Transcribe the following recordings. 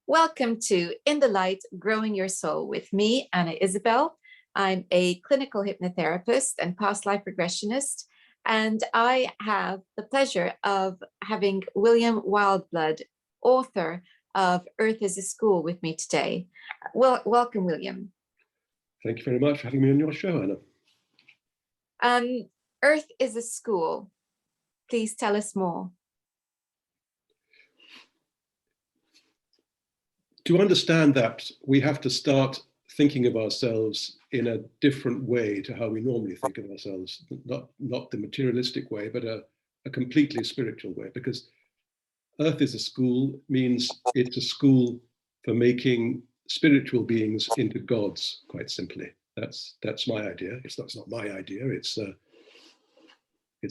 Welcome to In the Light, Growing Your Soul with me, Anna Isabel. I'm a clinical hypnotherapist and past life regressionist, and I have the pleasure of having William Wildblood, author of Earth is a School, with me today. Well, welcome, William. Thank you very much for having me on your show, Anna. Earth is a School. Please tell us more. To understand that, we have to start thinking of ourselves in a different way to how we normally think of ourselves, not the materialistic way, but a completely spiritual way, because Earth is a school means it's a school for making spiritual beings into gods, quite simply. That's my idea. It's not my idea, it's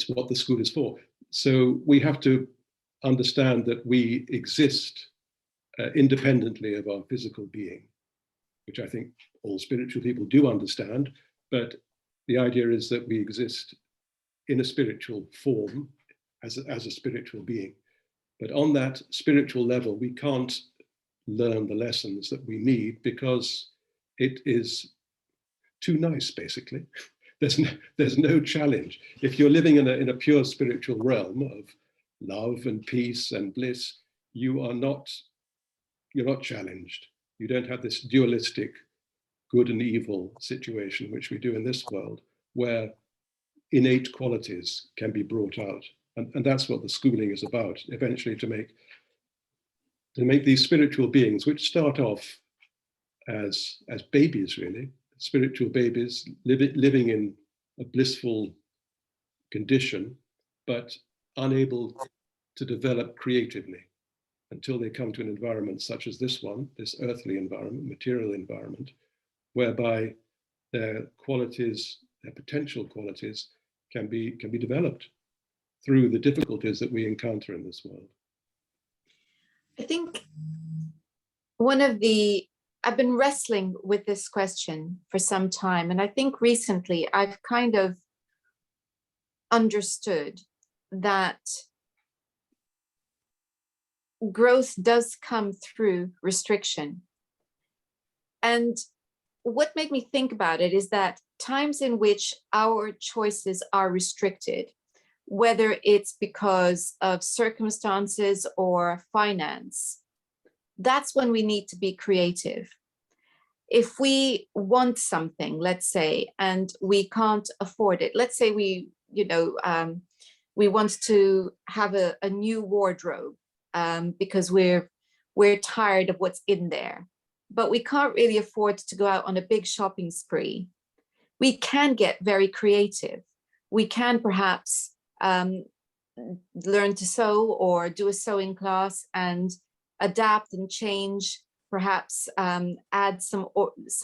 what the school is for. So we have to understand that we exist independently of our physical being, which I think all spiritual people do understand, but the idea is that we exist in a spiritual form as a spiritual being. But on that spiritual level, we can't learn the lessons that we need because it is too nice, basically. There's no challenge. If you're living in a pure spiritual realm of love and peace and bliss, you're not challenged. You don't have this dualistic good and evil situation, which we do in this world, where innate qualities can be brought out. And that's what the schooling is about, eventually to make these spiritual beings, which start off as babies, really, spiritual babies living in a blissful condition, but unable to develop creatively until they come to an environment such as this one, this earthly environment, material environment, whereby their qualities, their potential qualities can be developed through the difficulties that we encounter in this world. I think I've been wrestling with this question for some time, and I think recently I've kind of understood that growth does come through restriction. And what made me think about it is that times in which our choices are restricted, whether it's because of circumstances or finance, that's when we need to be creative. If we want something, let's say, and we can't afford it, let's say we want to have a new wardrobe because we're tired of what's in there, but we can't really afford to go out on a big shopping spree. We can get very creative. We can perhaps learn to sew or do a sewing class and adapt and change, perhaps add some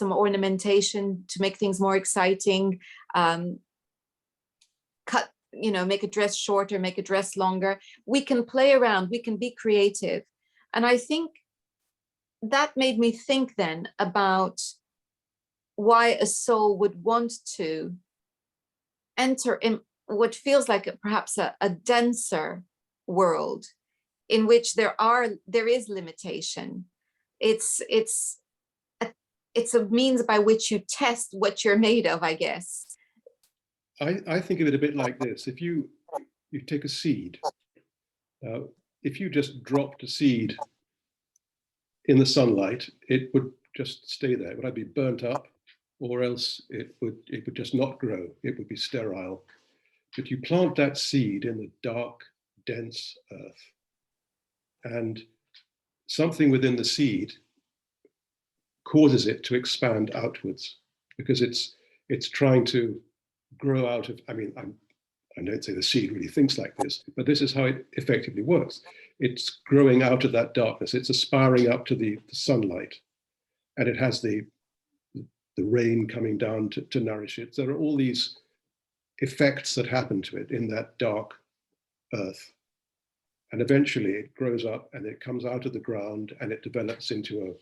ornamentation to make things more exciting, make a dress shorter, make a dress longer. We can play around, we can be creative. And I think that made me think then about why a soul would want to enter in what feels like perhaps a denser world in which there is limitation. It's a means by which you test what you're made of, I guess. I think of it a bit like this. If you take a seed, if you just dropped a seed in the sunlight, it would just stay there. It would either be burnt up, or else it would just not grow. It would be sterile. But you plant that seed in the dark, dense earth, and something within the seed causes it to expand outwards, because it's trying to grow out of, I don't say the seed really thinks like this, but this is how it effectively works. It's growing out of that darkness. It's aspiring up to the sunlight, and it has the rain coming down to nourish it. There are all these effects that happen to it in that dark earth. And eventually it grows up and it comes out of the ground and it develops into a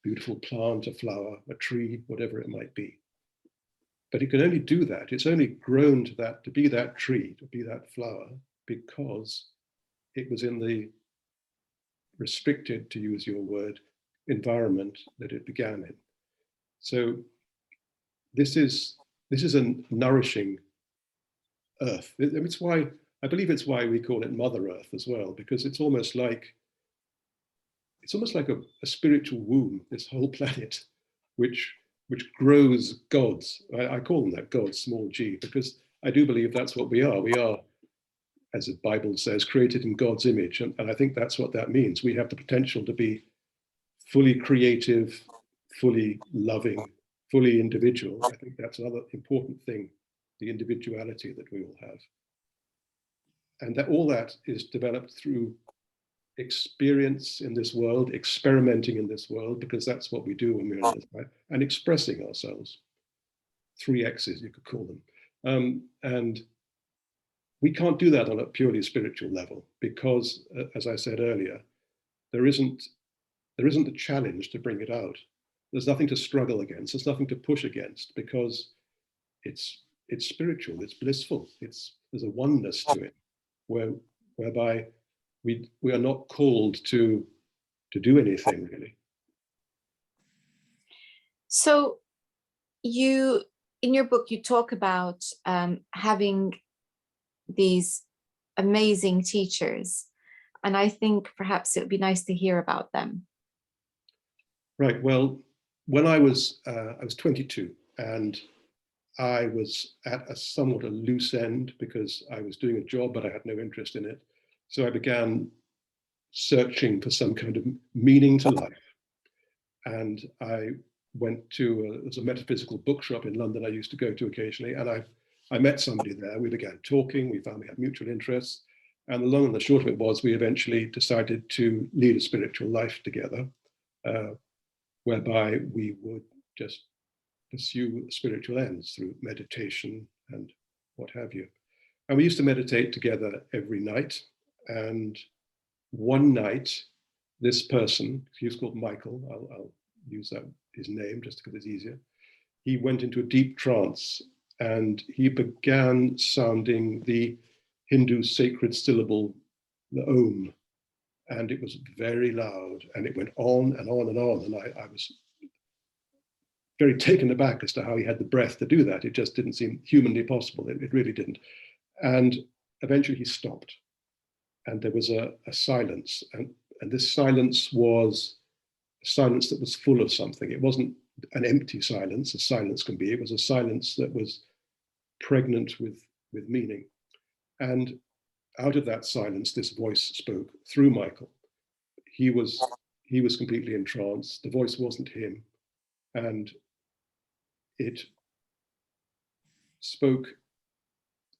beautiful plant, a flower, a tree, whatever it might be. But it can only do that. It's only grown to be that tree, to be that flower, because it was in the restricted, to use your word, environment that it began in. So this is a nourishing earth. It's why, I believe it's why we call it Mother Earth as well, because it's almost like a spiritual womb, this whole planet, which grows gods. I call them that, gods, small g, because I do believe that's what we are. We are, as the Bible says, created in God's image. And I think that's what that means. We have the potential to be fully creative, fully loving, fully individual. I think that's another important thing, the individuality that we all have. And that all that is developed through experience in this world, experimenting in this world, because that's what we do when we're in this life, and expressing ourselves. 3 X's, you could call them. And we can't do that on a purely spiritual level because, as I said earlier, there isn't a challenge to bring it out. There's nothing to struggle against. There's nothing to push against because it's spiritual. It's blissful. There's a oneness to it, whereby we are not called to do anything really. So you, in your book, you talk about having these amazing teachers, and I think perhaps it would be nice to hear about them. Right. Well, when I was 22, and I was at a somewhat a loose end because I was doing a job, but I had no interest in it. So I began searching for some kind of meaning to life. And I went to there's a metaphysical bookshop in London I used to go to occasionally, and I met somebody there. We began talking. We found we had mutual interests. And the long and the short of it was we eventually decided to lead a spiritual life together, whereby we would just pursue spiritual ends through meditation and what have you. And we used to meditate together every night. And one night, this person, he was called Michael, I'll use his name just because it's easier. He went into a deep trance and he began sounding the Hindu sacred syllable, the Om. And it was very loud and it went on and on and on. And I was very taken aback as to how he had the breath to do that. It just didn't seem humanly possible. It really didn't. And eventually he stopped. And there was a silence. And this silence was a silence that was full of something. It wasn't an empty silence, as silence can be. It was a silence that was pregnant with meaning. And out of that silence, this voice spoke through Michael. He was completely entranced. The voice wasn't him. And it spoke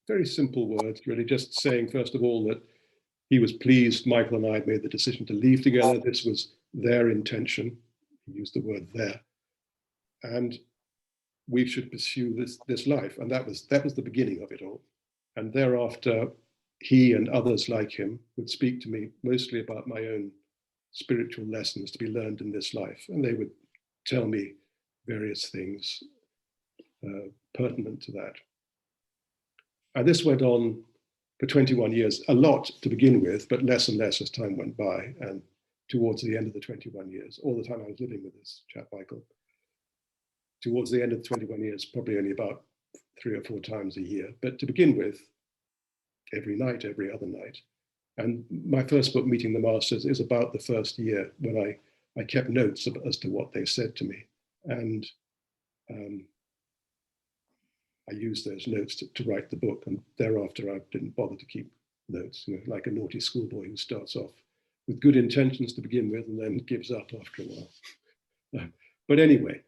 very simple words, really, just saying, first of all, that he was pleased Michael and I had made the decision to leave together. This was their intention. He used the word there. And we should pursue this life. And that was the beginning of it all. And thereafter, he and others like him would speak to me mostly about my own spiritual lessons to be learned in this life. And they would tell me various things pertinent to that. And this went on for 21 years, a lot to begin with, but less and less as time went by. And towards the end of the 21 years, all the time I was living with this chap, Michael, towards the end of the 21 years, probably only about 3 or 4 times a year. But to begin with, every night, every other night. And my first book, Meeting the Masters, is about the first year when I kept notes as to what they said to me. And I used those notes to write the book. And thereafter, I didn't bother to keep notes, like a naughty schoolboy who starts off with good intentions to begin with and then gives up after a while. But anyway,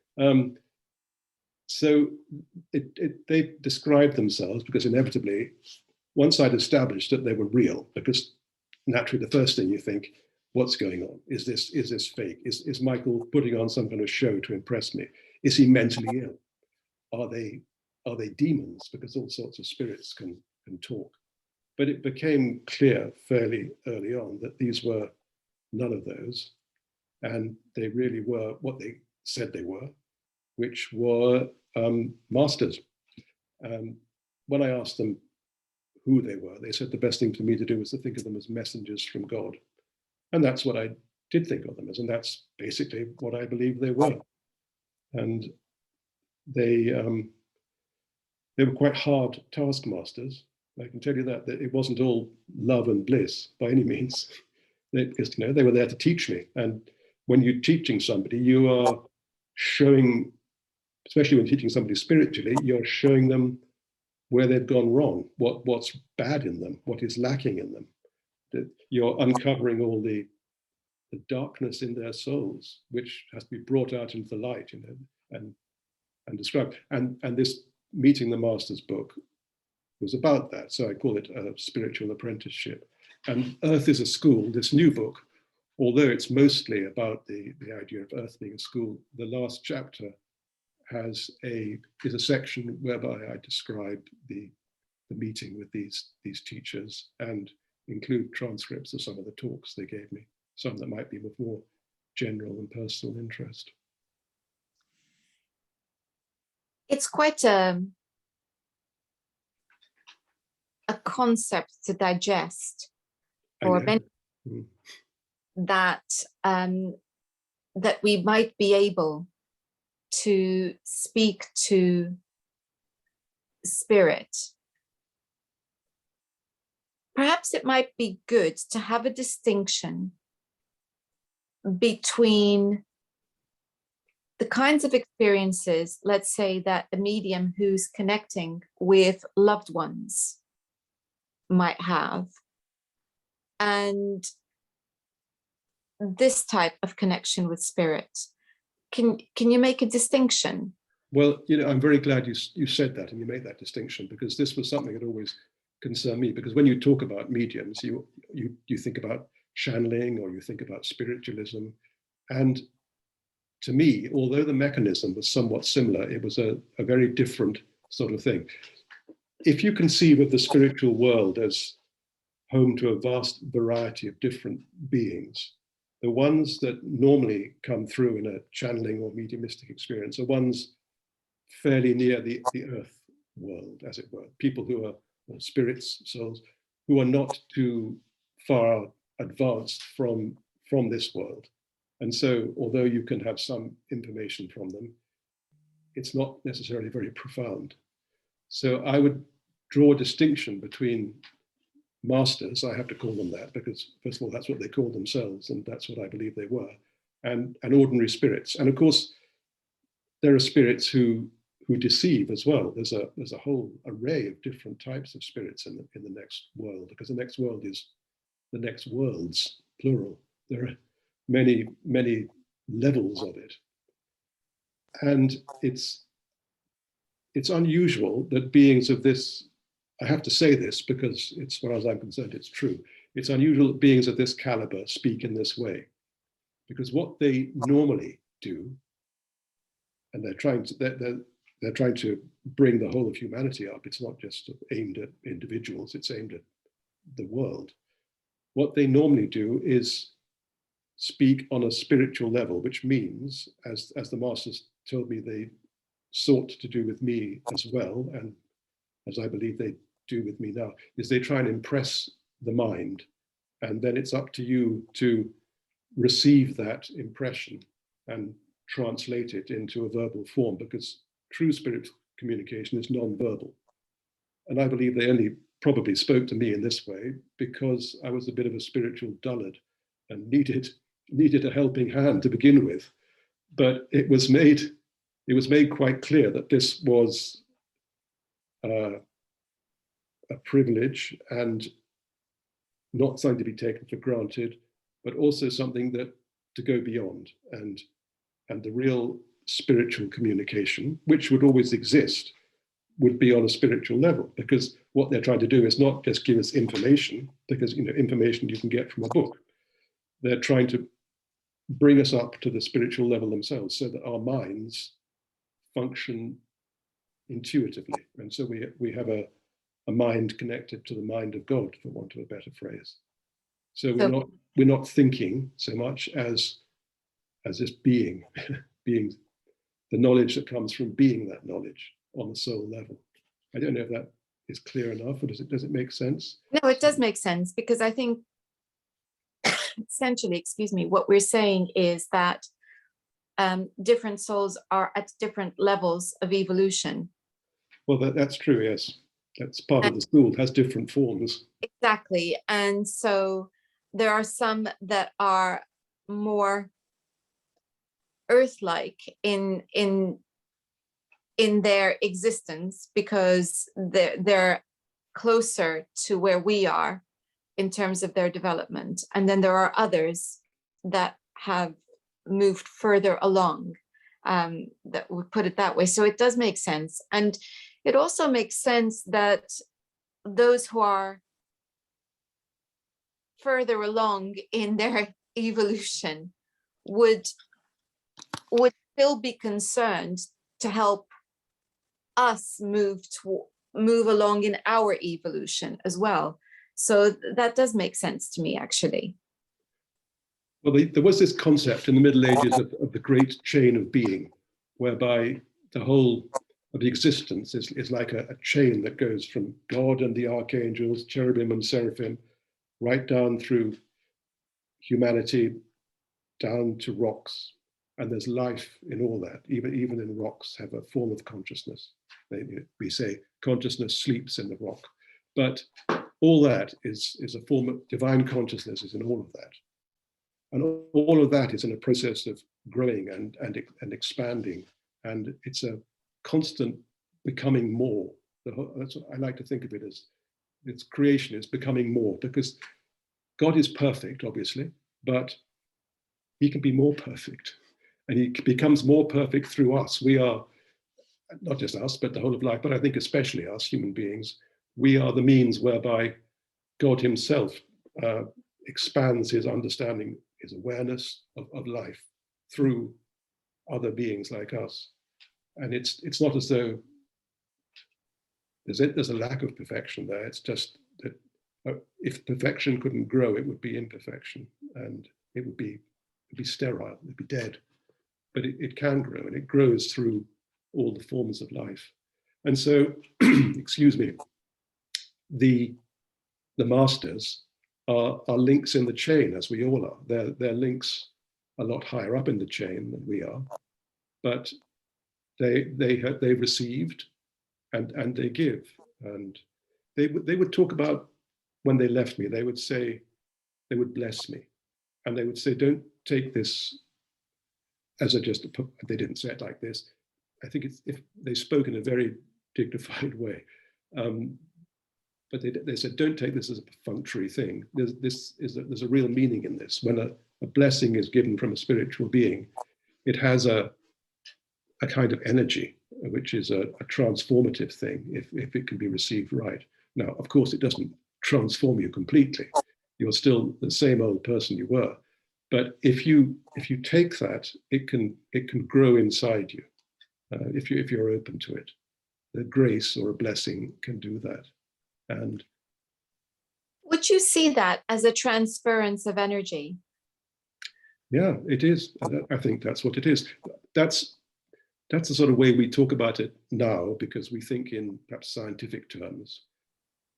so they described themselves because inevitably, once I'd established that they were real, because naturally the first thing you think, what's going on? Is this fake? Is Michael putting on some kind of show to impress me? Is he mentally ill? Are they demons? Because all sorts of spirits can talk. But it became clear fairly early on that these were none of those. And they really were what they said they were, which were masters. When I asked them who they were, they said the best thing for me to do was to think of them as messengers from God. And that's what I did think of them as, and that's basically what I believe they were. And they were quite hard taskmasters. I can tell you that it wasn't all love and bliss by any means, because they were there to teach me. And when you're teaching somebody, you are showing, especially when teaching somebody spiritually, you're showing them where they've gone wrong, what's bad in them, what is lacking in them. That you're uncovering all the darkness in their souls, which has to be brought out into the light, and described. And this Meeting the Masters book was about that. So I call it a spiritual apprenticeship. And Earth is a School, this new book, although it's mostly about the idea of Earth being a school, the last chapter is a section whereby I describe the meeting with these teachers and include transcripts of some of the talks they gave me, some that might be of more general and personal interest. It's quite a concept to digest for many, that that we might be able to speak to spirit. Perhaps it might be good to have a distinction between the kinds of experiences, let's say, that the medium who's connecting with loved ones might have, and this type of connection with spirit. Can you make a distinction? Well, I'm very glad you said that and you made that distinction, because this was something that always concerned me. Because when you talk about mediums, you think about channeling, or you think about spiritualism, and to me, although the mechanism was somewhat similar, it was a very different sort of thing. If you conceive of the spiritual world as home to a vast variety of different beings, the ones that normally come through in a channeling or mediumistic experience are ones fairly near the earth world, as it were, people who are, or spirits, souls, who are not too far advanced from this world. And so, although you can have some information from them, it's not necessarily very profound. So I would draw a distinction between masters, I have to call them that, because first of all, that's what they call themselves, and that's what I believe they were, and ordinary spirits. And of course, there are spirits who deceive as well. There's a whole array of different types of spirits in the next world, because the next world is the next worlds, plural. There are many, many levels of it. And it's unusual that beings of this, I have to say this because as far as I'm concerned, it's true. It's unusual that beings of this caliber speak in this way, because what they normally do, and they're trying to bring the whole of humanity up. It's not just aimed at individuals, it's aimed at the world. What they normally do is speak on a spiritual level, which means, as the masters told me they sought to do with me as well, and as I believe they do with me now, is they try and impress the mind, and then it's up to you to receive that impression and translate it into a verbal form, because true spiritual communication is non-verbal. And I believe they only probably spoke to me in this way because I was a bit of a spiritual dullard and needed a helping hand to begin with. But it was made quite clear that this was a privilege and not something to be taken for granted, but also something that to go beyond, and the real spiritual communication, which would always exist, would be on a spiritual level, because what they're trying to do is not just give us information, because information you can get from a book. They're trying to bring us up to the spiritual level themselves, so that our minds function intuitively. And so we have a mind connected to the mind of God, for want of a better phrase. So we're not thinking so much as this being the knowledge that comes from being that knowledge on the soul level. I don't know if that is clear enough, or does it make sense? No, it does make sense, because I think essentially, excuse me, what we're saying is that different souls are at different levels of evolution. Well, that's true, yes. That's part of the school, it has different forms. Exactly. And so there are some that are more Earth-like in their existence because they're closer to where we are in terms of their development. And then there are others that have moved further along, that would put it that way. So it does make sense. And it also makes sense that those who are further along in their evolution would still be concerned to help us move along in our evolution as well. So that does make sense to me, actually. Well, there was this concept in the Middle Ages of the great chain of being, whereby the whole of existence is like a chain that goes from God and the archangels, cherubim and seraphim, right down through humanity, down to rocks. And there's life in all that, even in rocks have a form of consciousness. We say consciousness sleeps in the rock, but all that is a form of divine consciousness is in all of that. And all of that is in a process of growing and expanding. And it's a constant becoming more. That's what I like to think of it as. Its creation is becoming more, because God is perfect, obviously, but he can be more perfect. And he becomes more perfect through us. We are, not just us, but the whole of life, but I think especially us, human beings, we are the means whereby God himself expands his understanding, his awareness of life through other beings like us. And it's not as though there's a lack of perfection there. It's just that if perfection couldn't grow, it would be imperfection, and it would be sterile, it would be dead. But it can grow, and it grows through all the forms of life. And so, excuse me, the masters are links in the chain, as we all are. They're links a lot higher up in the chain than we are, but they received and they give. And they would talk about, when they left me, they would say, they would bless me, and they would say, don't take this as they didn't say it like this. I think if they spoke in a very dignified way. But they said, don't take this as a perfunctory thing. There's a real meaning in this. When a blessing is given from a spiritual being, it has a kind of energy, which is a transformative thing if it can be received right. Now, of course, it doesn't transform you completely. You're still the same old person you were. But if you take that, it can grow inside you if you're open to it. The grace or a blessing can do that. And would you see that as a transference of energy? Yeah, it is. I think that's what it is. That's the sort of way we talk about it now, because we think in perhaps scientific terms.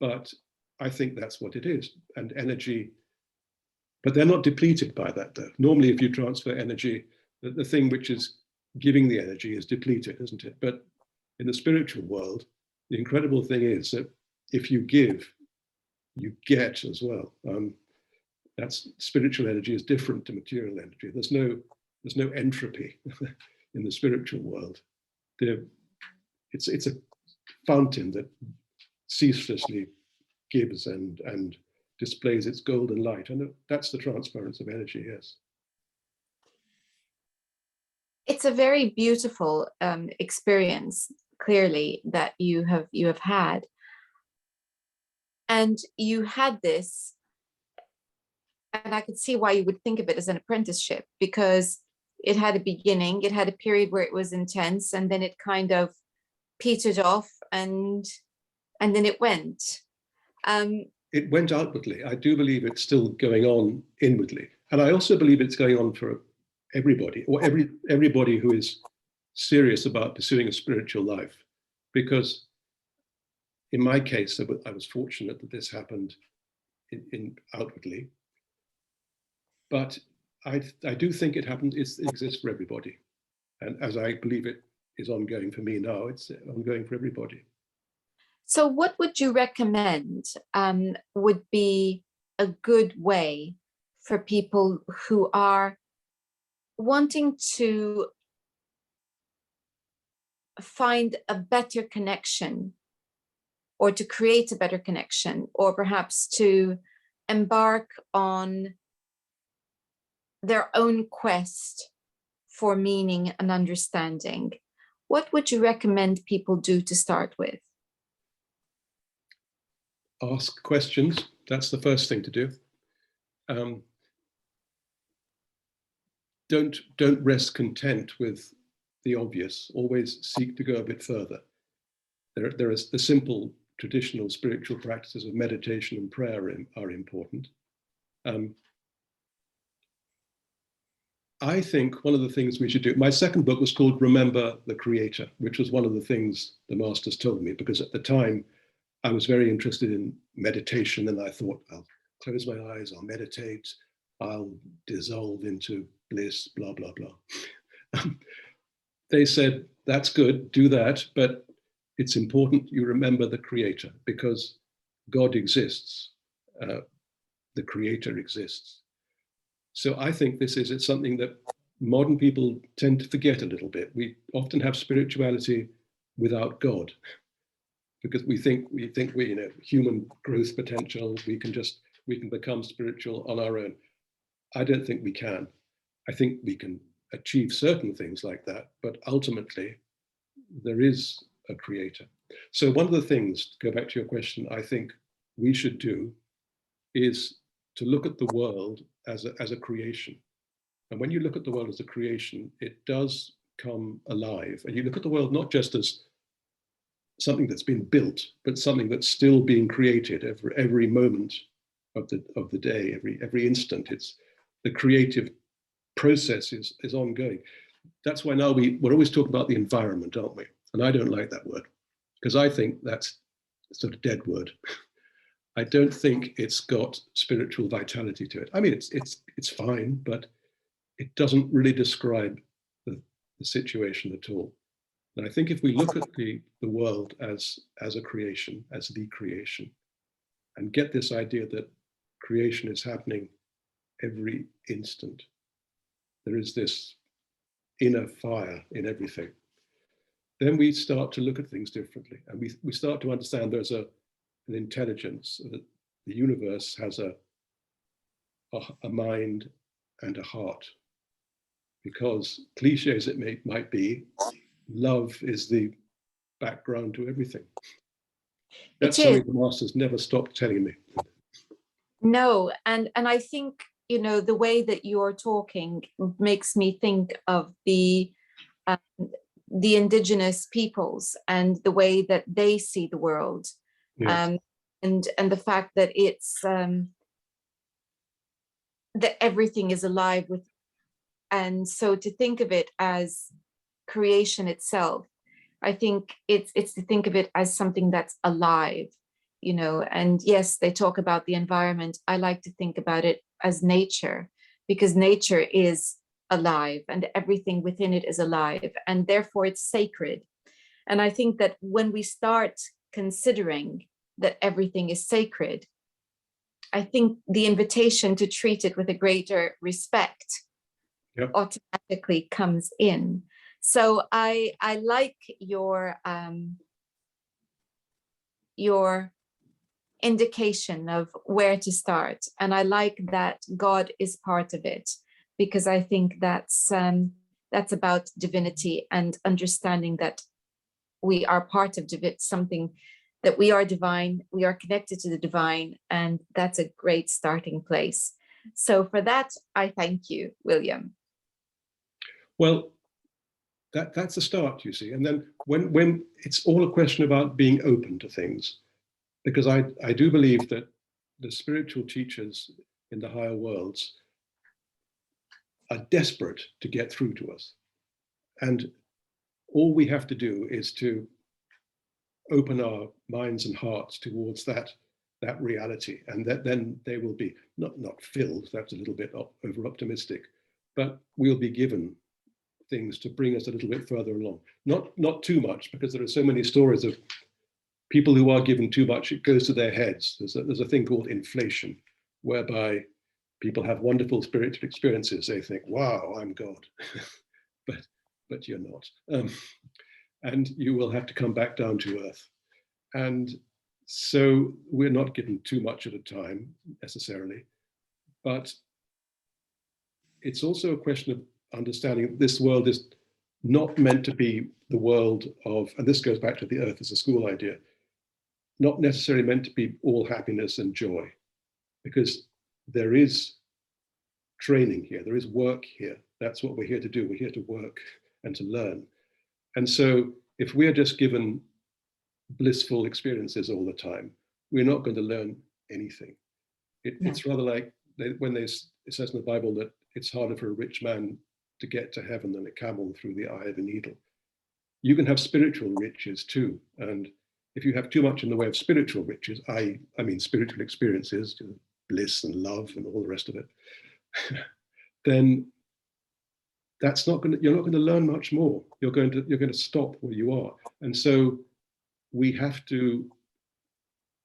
But I think that's what it is. And energy, but they're not depleted by that, though. Normally, if you transfer energy, the thing which is giving the energy is depleted, isn't it? But in the spiritual world, the incredible thing is that if you give, you get as well. That's spiritual energy is different to material energy. There's no entropy in the spiritual world. It's a fountain that ceaselessly gives and displays its golden light, and that's the transference of energy. Yes, it's a very beautiful experience, clearly, that you have had, and you had this, and I could see why you would think of it as an apprenticeship, because it had a beginning, it had a period where it was intense, and then it kind of petered off, and then it went. It went outwardly. I do believe it's still going on inwardly, and I also believe it's going on for everybody, or everybody who is serious about pursuing a spiritual life. Because in my case, I was fortunate that this happened in outwardly. But I do think it exists for everybody. And as I believe it is ongoing for me now, it's ongoing for everybody. So what would you recommend would be a good way for people who are wanting to find a better connection, or to create a better connection, or perhaps to embark on their own quest for meaning and understanding? What would you recommend people do to start with? Ask questions. That's the first thing to do. Don't rest content with the obvious. Always seek to go a bit further. There is the simple traditional spiritual practices of meditation and prayer are important. I think one of the things we should do, my second book was called Remember the Creator, which was one of the things the masters told me, because at the time I was very interested in meditation, and I thought, I'll close my eyes, I'll meditate, I'll dissolve into bliss, blah, blah, blah. They said, that's good, do that, but it's important you remember the Creator, because God exists, the Creator exists. So I think it's something that modern people tend to forget a little bit. We often have spirituality without God, because we think human growth potential, we can become spiritual on our own. I don't think we can. I think we can achieve certain things like that, but ultimately there is a Creator. So one of the things, to go back to your question, I think we should do is to look at the world as a creation. And when you look at the world as a creation, it does come alive. And you look at the world not just as something that's been built, but something that's still being created every moment of the day, every instant. It's the creative process is ongoing. That's why now we're always talking about the environment, aren't we? And I don't like that word, because I think that's a sort of dead word. I don't think it's got spiritual vitality to it. I mean, it's fine, but it doesn't really describe the situation at all. And I think if we look at the world as a creation, as the creation, and get this idea that creation is happening every instant, there is this inner fire in everything, then we start to look at things differently. And we start to understand there's an intelligence, that the universe has a mind and a heart. Because cliche as it might be, love is the background to everything. That's something the masters never stopped telling me. No, and I think, the way that you're talking makes me think of the indigenous peoples and the way that they see the world. Yes. And the fact that it's that everything is alive with, and so to think of it as creation itself, I think it's to think of it as something that's alive, and yes, they talk about the environment. I like to think about it as nature, because nature is alive and everything within it is alive, and therefore it's sacred. And I think that when we start considering that everything is sacred, I think the invitation to treat it with a greater respect automatically comes in. So I like your indication of where to start, and I like that God is part of it, because I think that's about divinity and understanding that we are part of something, that we are divine, we are connected to the divine, and that's a great starting place. So for that, I thank you, William. Well, that's a start, you see. And then when it's all a question about being open to things, because I do believe that the spiritual teachers in the higher worlds are desperate to get through to us. And all we have to do is to open our minds and hearts towards that that reality, and that then they will be not filled, that's a little bit over optimistic, but we'll be given things to bring us a little bit further along. Not too much, because there are so many stories of people who are given too much, it goes to their heads. There's a thing called inflation, whereby people have wonderful spiritual experiences. They think, wow, I'm God, but you're not. And you will have to come back down to earth. And so we're not given too much at a time necessarily, but it's also a question of understanding this world is not meant to be the world of, and this goes back to the earth as a school idea, not necessarily meant to be all happiness and joy, because there is training here, there is work here. That's what we're here to do. We're here to work and to learn. And so if we're just given blissful experiences all the time, we're not going to learn anything. It's rather like when it says in the Bible that it's harder for a rich man to get to heaven than a camel through the eye of a needle. You can have spiritual riches too. And if you have too much in the way of spiritual riches, I mean spiritual experiences, bliss and love and all the rest of it, then that's not going to, you're not going to learn much more. You're going to stop where you are. And so we have to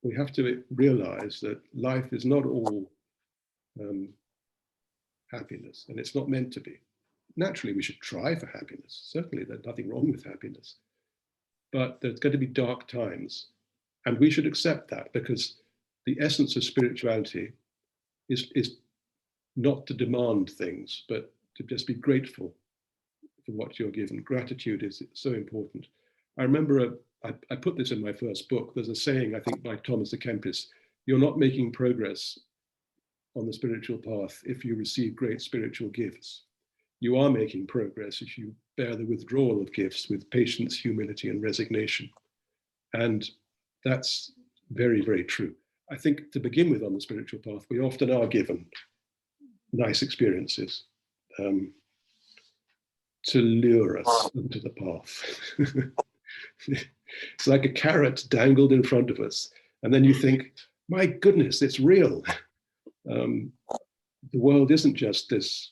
realize that life is not all happiness, and it's not meant to be. Naturally, we should try for happiness. Certainly, there's nothing wrong with happiness. But there's going to be dark times, and we should accept that, because the essence of spirituality is not to demand things, but to just be grateful for what you're given. Gratitude is so important. I remember, I put this in my first book, there's a saying, I think by Thomas à Kempis, you're not making progress on the spiritual path if you receive great spiritual gifts. You are making progress if you bear the withdrawal of gifts with patience, humility, and resignation. And that's very, very true. I think to begin with on the spiritual path, we often are given nice experiences to lure us into the path. It's like a carrot dangled in front of us. And then you think, my goodness, it's real. The world isn't just this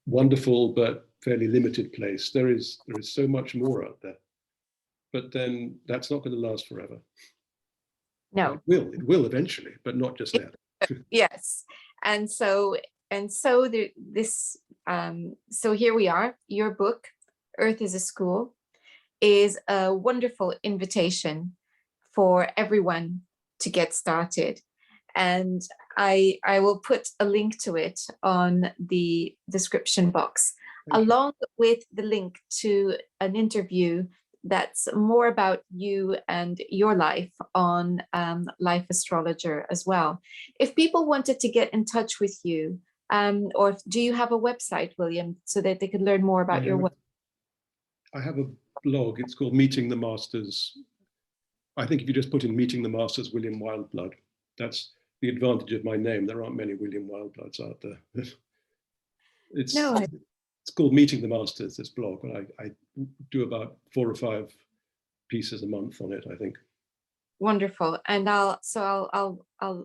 wonderful but fairly limited place. There is so much more out there. But then that's not going to last forever. No. It will eventually, but not just now. Yes. And so here we are. Your book, Earth is a School, is a wonderful invitation for everyone to get started. And I will put a link to it on the description box, along with the link to an interview that's more about you and your life on Life Astrologer as well. If people wanted to get in touch with you, or do you have a website, William, so that they could learn more about your work? I have a blog. It's called Meeting the Masters. I think if you just put in Meeting the Masters, William Wildblood, that's the advantage of my name. There aren't many William Wildbloods out there. It's called Meeting the Masters, this blog, and I do about 4 or 5 pieces a month on it, I think. Wonderful. And I'll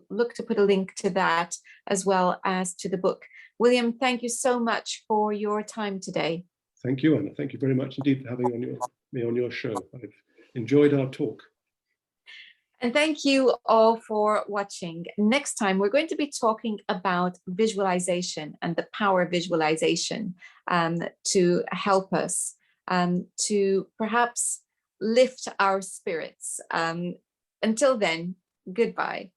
look to put a link to that as well as to the book. William, thank you so much for your time today. Thank you, Anna. Thank you very much indeed for having me on your show. I've enjoyed our talk. And thank you all for watching. Next time, we're going to be talking about visualization and the power of visualization to help us to perhaps lift our spirits. Until then, goodbye.